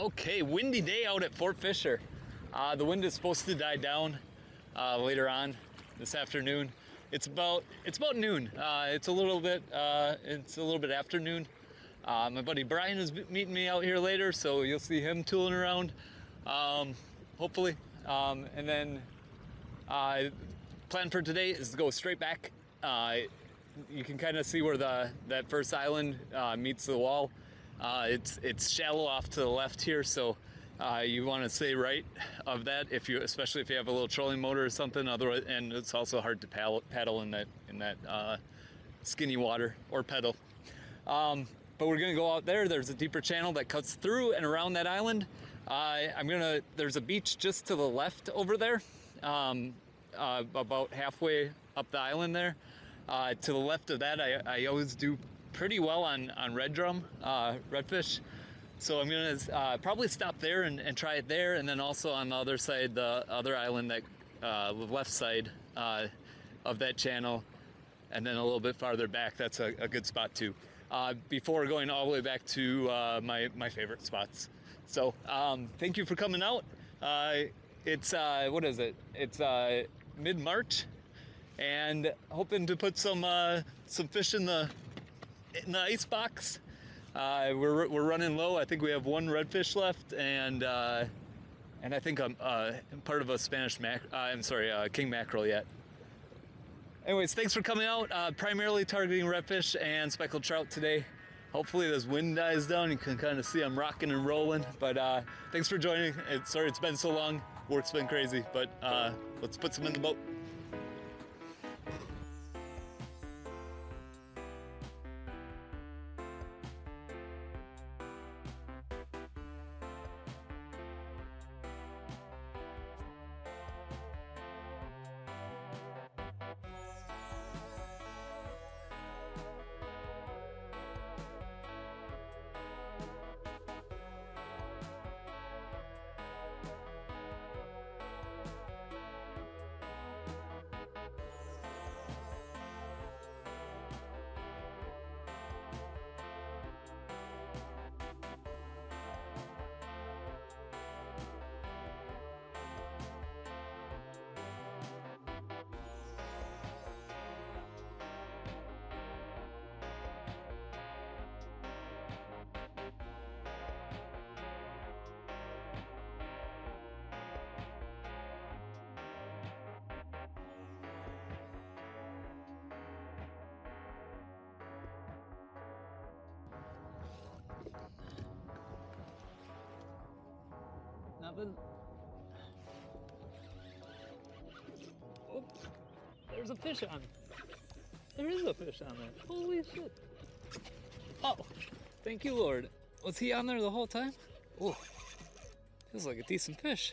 Okay, windy day out at Fort Fisher. The wind is supposed to die down later on this afternoon. It's about noon. It's a little bit afternoon. My buddy Brian is meeting me out here later, so you'll see him tooling around, hopefully. And then plan for today is to go straight back. You can kind of see where that first island meets the wall. It's shallow off to the left here, so you want to stay right of that, especially if you have a little trolling motor or something. Otherwise, and it's also hard to paddle in that skinny water or pedal. But we're gonna go out there. There's a deeper channel that cuts through and around that island. There's a beach just to the left over there, about halfway up the island there. To the left of that, I always do pretty well on red drum, redfish. So I'm gonna probably stop there and try it there, and then also on the other side, the other island, that the left side of that channel, and then a little bit farther back. That's a good spot too. Before going all the way back to my favorite spots. So thank you for coming out. It's what is it? It's mid-March, and hoping to put some fish in the ice box. We're running low. I think we have one redfish left, and I think I'm part of a Spanish king mackerel yet. Anyways, thanks for coming out. Primarily targeting redfish and speckled trout today. Hopefully this wind dies down. You can kind of see I'm rocking and rolling. But thanks for joining. Sorry it's been so long. Work's been crazy, but let's put some in the boat. Nothing. Oops. There's a fish on. There is a fish on there. Holy shit. Oh, thank you, Lord. Was he on there the whole time? Oh, feels like a decent fish.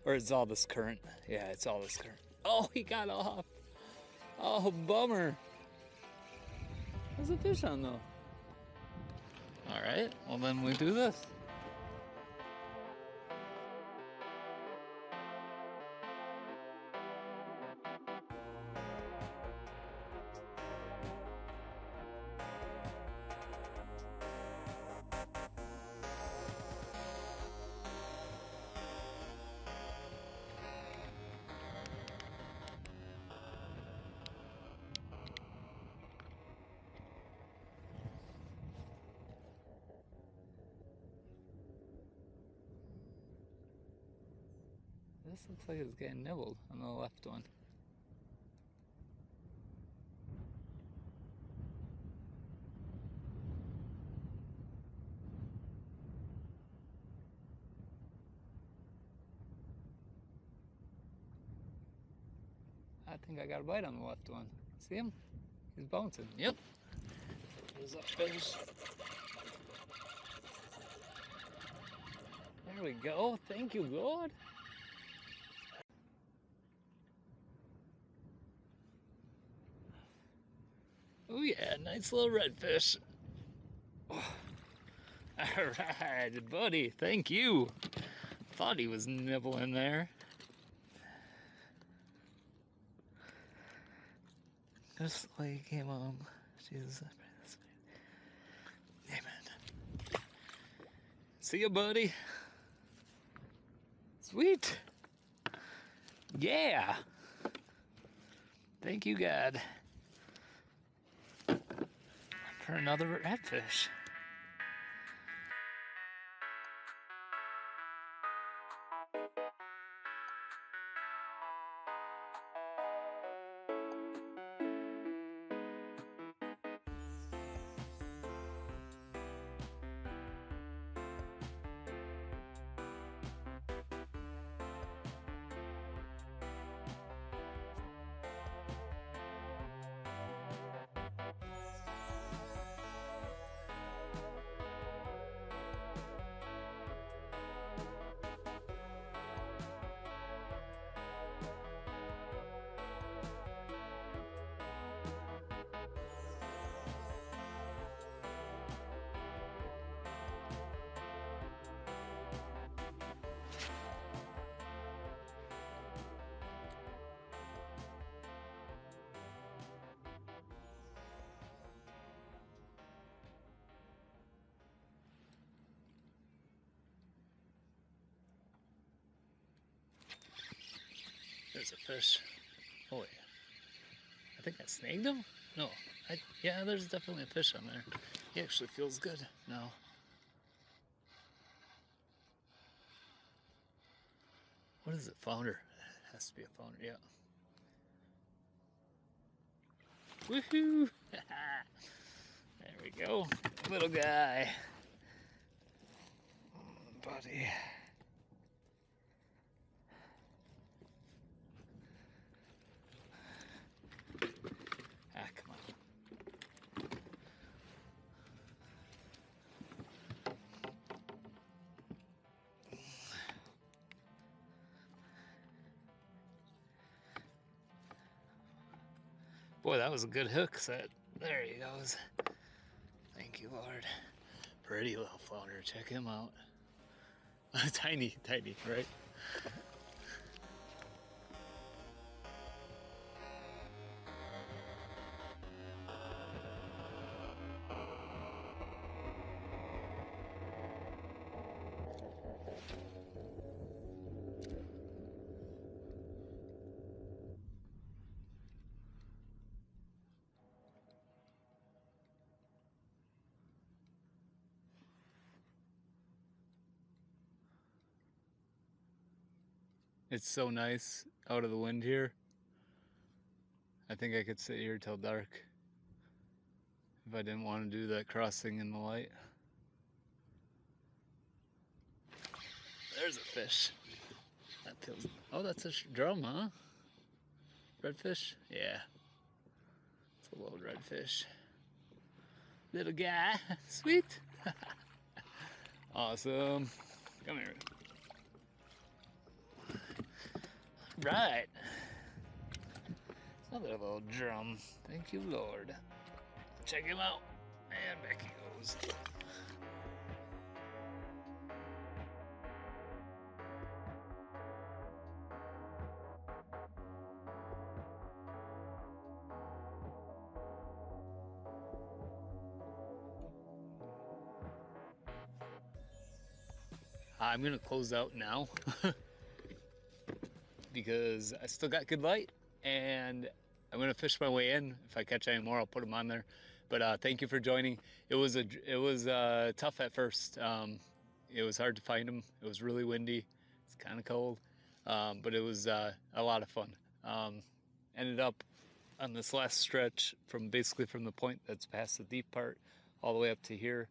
Or it's all this current. Yeah, it's all this current. Oh, he got off. Oh, bummer. There's a fish on though. All right, well then we do this. This looks like it's getting nibbled on the left one. I think I got a bite on the left one. See him? He's bouncing. Yep. There's that fish. There we go. Thank you, God. Oh yeah, nice little redfish. Oh. All right, buddy. Thank you. Thought he was nibbling there. Just like he came on. Jesus, I pray this way. Amen. See ya, buddy. Sweet. Yeah. Thank you, God, for another redfish. There's a fish. Oh yeah. I think I snagged him? No. Yeah, there's definitely a fish on there. He actually feels good now. What is it? Flounder. It has to be a flounder, yeah. Woohoo! There we go. Little guy. Buddy. Ah, come on. Boy, that was a good hook set. There he goes. Thank you, Lord. Pretty little flounder. Check him out. Tiny, tiny, right? It's so nice out of the wind here. I think I could sit here till dark if I didn't want to do that crossing in the light. There's a fish. That feels. Oh, that's a drum, huh? Redfish? Yeah. It's a little redfish. Little guy. Sweet. Awesome. Come here. Right. Another little drum. Thank you, Lord. Check him out. And back he goes. I'm gonna close out now because I still got good light, and I'm gonna fish my way in. If I catch any more, I'll put them on there. But thank you for joining. It was tough at first. It was hard to find them. It was really windy. It's kind of cold, but it was a lot of fun. Ended up on this last stretch basically from the point that's past the deep part all the way up to here.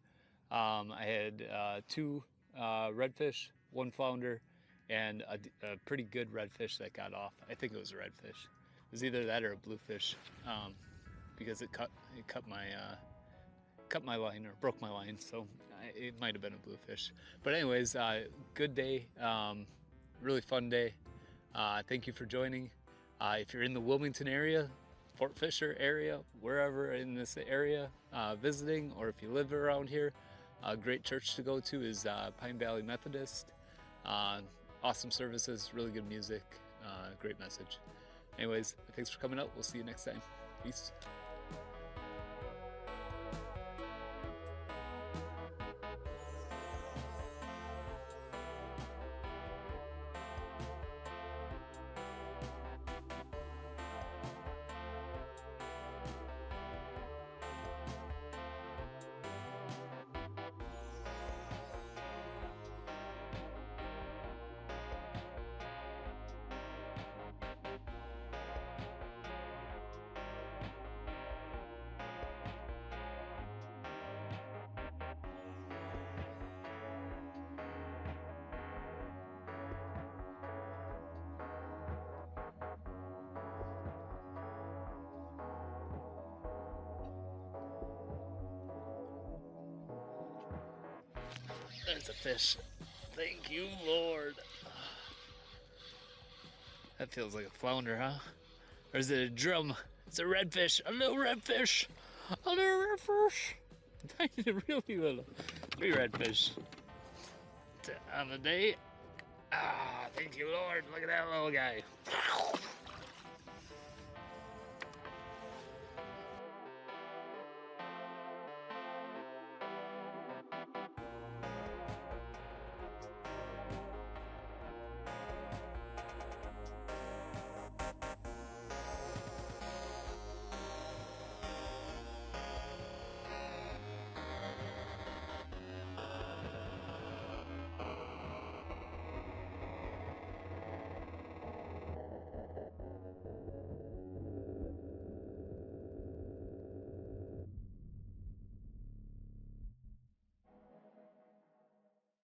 I had 2 redfish, 1 flounder, and a pretty good redfish that got off. I think it was a redfish. It was either that or a bluefish, because it cut my line or broke my line, so it might have been a bluefish. But anyways, good day, really fun day. Thank you for joining. If you're in the Wilmington area, Fort Fisher area, wherever in this area, visiting, or if you live around here, a great church to go to is Pine Valley Methodist. Awesome services, really good music, great message. Anyways, thanks for coming out. We'll see you next time. Peace. There's a fish. Thank you, Lord. That feels like a flounder, huh? Or is it a drum? It's a redfish. A little redfish. A little redfish. Tiny, really little. 3 redfish on the day. Ah, thank you, Lord. Look at that little guy.